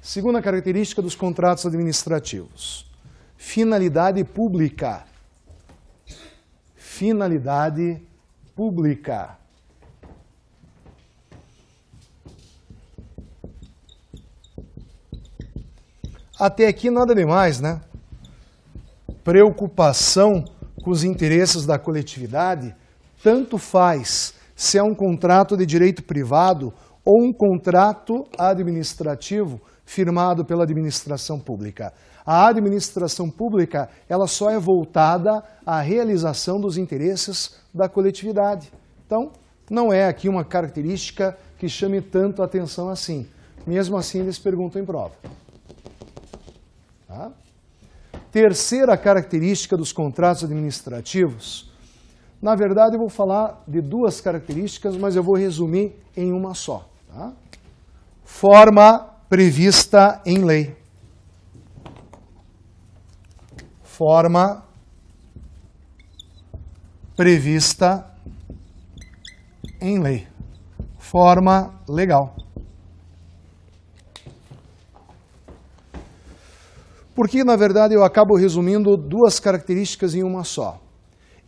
Segunda característica dos contratos administrativos. Finalidade pública. Finalidade pública. Até aqui nada demais, né? Preocupação com os interesses da coletividade, tanto faz se é um contrato de direito privado ou um contrato administrativo firmado pela administração pública. A administração pública, ela só é voltada à realização dos interesses da coletividade. Então, não é aqui uma característica que chame tanto a atenção assim. Mesmo assim, eles perguntam em prova. Tá? Terceira característica dos contratos administrativos. Na verdade, eu vou falar de duas características, mas eu vou resumir em uma só. Tá? Forma prevista em lei. Forma prevista em lei. Forma legal. Porque, na verdade, eu acabo resumindo duas características em uma só.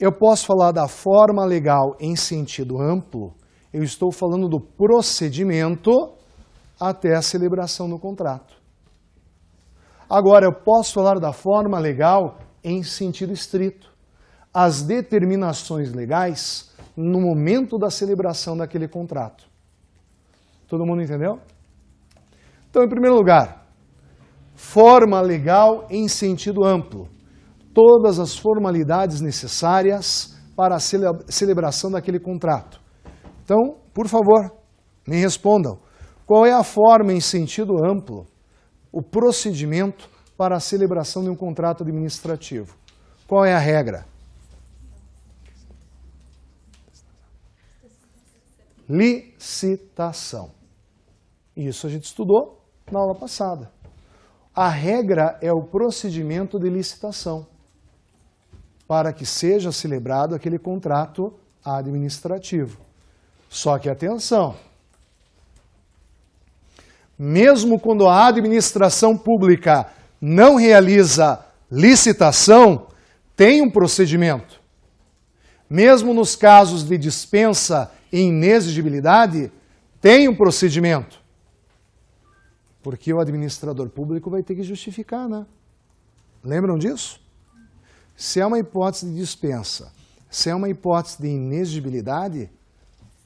Eu posso falar da forma legal em sentido amplo, eu estou falando do procedimento até a celebração do contrato. Agora, eu posso falar da forma legal em sentido estrito. As determinações legais no momento da celebração daquele contrato. Todo mundo entendeu? Então, em primeiro lugar, forma legal em sentido amplo. Todas as formalidades necessárias para a celebração daquele contrato. Então, por favor, me respondam. Qual é a forma em sentido amplo, o procedimento para a celebração de um contrato administrativo? Qual é a regra? Licitação. Isso a gente estudou na aula passada. A regra é o procedimento de licitação, para que seja celebrado aquele contrato administrativo. Só que atenção, mesmo quando a administração pública não realiza licitação, tem um procedimento. Mesmo nos casos de dispensa e inexigibilidade, tem um procedimento. Porque o administrador público vai ter que justificar, né? Lembram disso? Se é uma hipótese de dispensa, se é uma hipótese de inexigibilidade,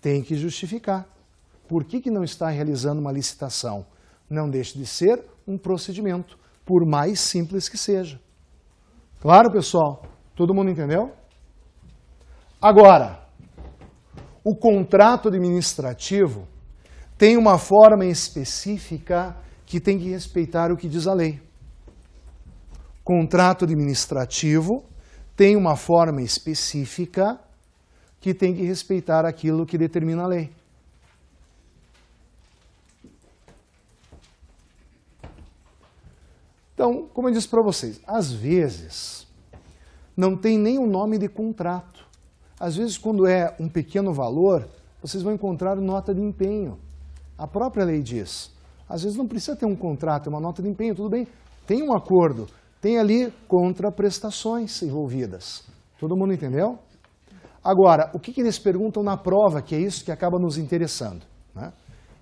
tem que justificar. Por que não está realizando uma licitação? Não deixa de ser um procedimento, por mais simples que seja. Claro, pessoal? Todo mundo entendeu? Agora, o contrato administrativo tem uma forma específica que tem que respeitar o que diz a lei. Contrato administrativo tem uma forma específica que tem que respeitar aquilo que determina a lei. Então, como eu disse para vocês, às vezes não tem nem o nome de contrato. Às vezes, quando é um pequeno valor, vocês vão encontrar nota de empenho. A própria lei diz. Às vezes não precisa ter um contrato, é uma nota de empenho, tudo bem. Tem um acordo, tem ali contraprestações envolvidas. Todo mundo entendeu? Agora, o que eles perguntam na prova, que é isso que acaba nos interessando, né?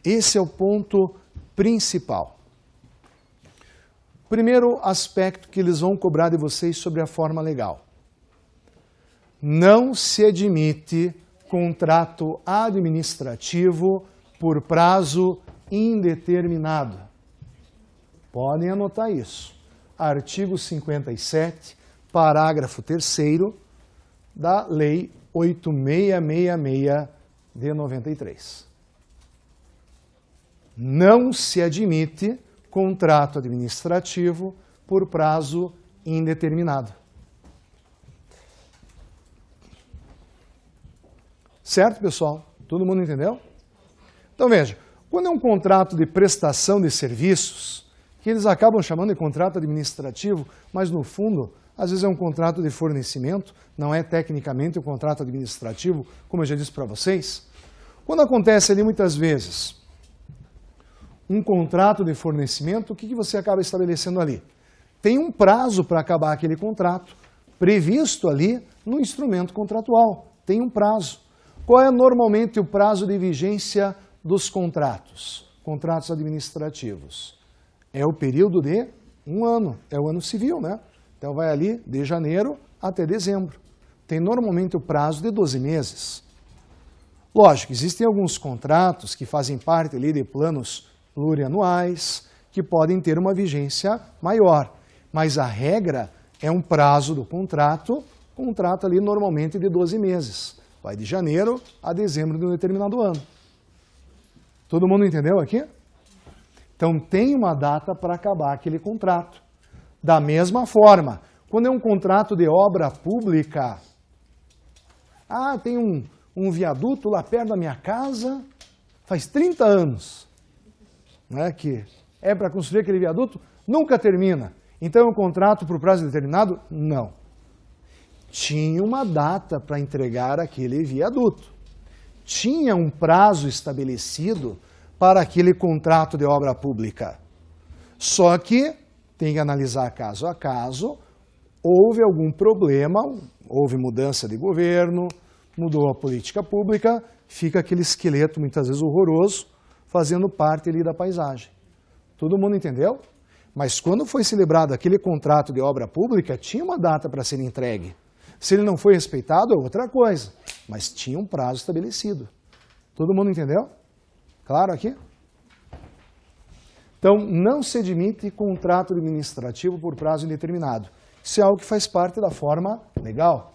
Esse é o ponto principal. Primeiro aspecto que eles vão cobrar de vocês sobre a forma legal. Não se admite contrato administrativo por prazo indeterminado. Podem anotar isso. Artigo 57, parágrafo 3º da Lei 8666 de 93. Não se admite contrato administrativo por prazo indeterminado. Certo, pessoal? Todo mundo entendeu? Então, veja, quando é um contrato de prestação de serviços, que eles acabam chamando de contrato administrativo, mas no fundo, às vezes é um contrato de fornecimento, não é tecnicamente um contrato administrativo, como eu já disse para vocês. Quando acontece ali muitas vezes um contrato de fornecimento, o que você acaba estabelecendo ali? Tem um prazo para acabar aquele contrato, previsto ali no instrumento contratual. Tem um prazo. Qual é normalmente o prazo de vigência dos contratos? Contratos administrativos. É o período de 1 ano, é o ano civil, né? Então vai ali de janeiro até dezembro. Tem normalmente o prazo de 12 meses. Lógico, existem alguns contratos que fazem parte ali de planos plurianuais, que podem ter uma vigência maior. Mas a regra é um prazo do contrato ali normalmente de 12 meses. Vai de janeiro a dezembro de um determinado ano. Todo mundo entendeu aqui? Então tem uma data para acabar aquele contrato. Da mesma forma, quando é um contrato de obra pública, tem um viaduto lá perto da minha casa, faz 30 anos, né, que é para construir aquele viaduto, nunca termina. Então é um contrato por prazo determinado? Não. Tinha uma data para entregar aquele viaduto. Tinha um prazo estabelecido para aquele contrato de obra pública. Só que tem que analisar caso a caso, houve algum problema, houve mudança de governo, mudou a política pública, fica aquele esqueleto muitas vezes horroroso, fazendo parte ali da paisagem. Todo mundo entendeu? Mas quando foi celebrado aquele contrato de obra pública, tinha uma data para ser entregue. Se ele não foi respeitado, é outra coisa, mas tinha um prazo estabelecido. Todo mundo entendeu? Claro aqui? Então, não se admite contrato administrativo por prazo indeterminado. Isso é algo que faz parte da forma legal.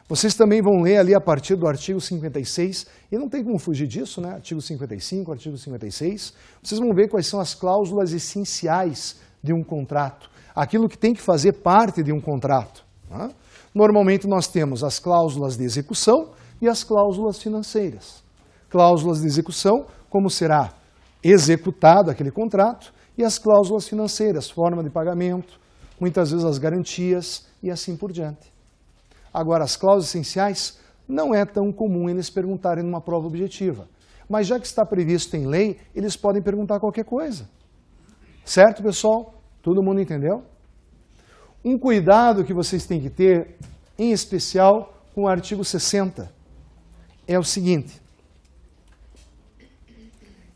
Vocês também vão ler ali a partir do artigo 56, e não tem como fugir disso, né? Artigo 55, artigo 56. Vocês vão ver quais são as cláusulas essenciais de um contrato. Aquilo que tem que fazer parte de um contrato. Né? Normalmente nós temos as cláusulas de execução e as cláusulas financeiras. Cláusulas de execução, como será executado aquele contrato, e as cláusulas financeiras, forma de pagamento, muitas vezes as garantias e assim por diante. Agora, as cláusulas essenciais, não é tão comum eles perguntarem numa prova objetiva. Mas já que está previsto em lei, eles podem perguntar qualquer coisa. Certo, pessoal? Todo mundo entendeu? Um cuidado que vocês têm que ter, em especial com o artigo 60, é o seguinte.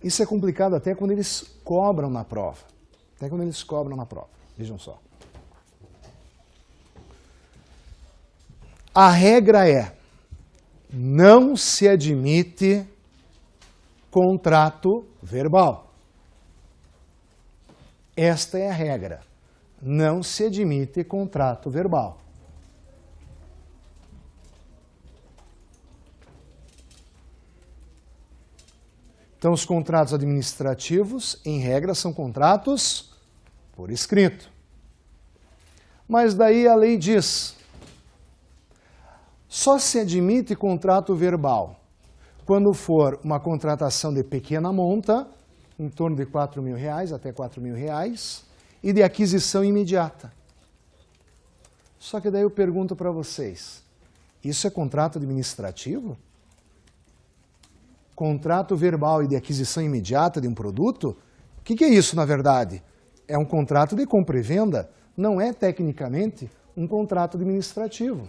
Isso é complicado até quando eles cobram na prova. Até quando eles cobram na prova. Vejam só. A regra é, não se admite contrato verbal. Esta é a regra. Não se admite contrato verbal. Então, os contratos administrativos, em regra, são contratos por escrito. Mas daí a lei diz, só se admite contrato verbal quando for uma contratação de pequena monta, em torno de R$4.000 até R$4.000, e de aquisição imediata. Só que daí eu pergunto para vocês, isso é contrato administrativo? Contrato verbal e de aquisição imediata de um produto? O que é isso, na verdade? É um contrato de compra e venda, não é tecnicamente um contrato administrativo.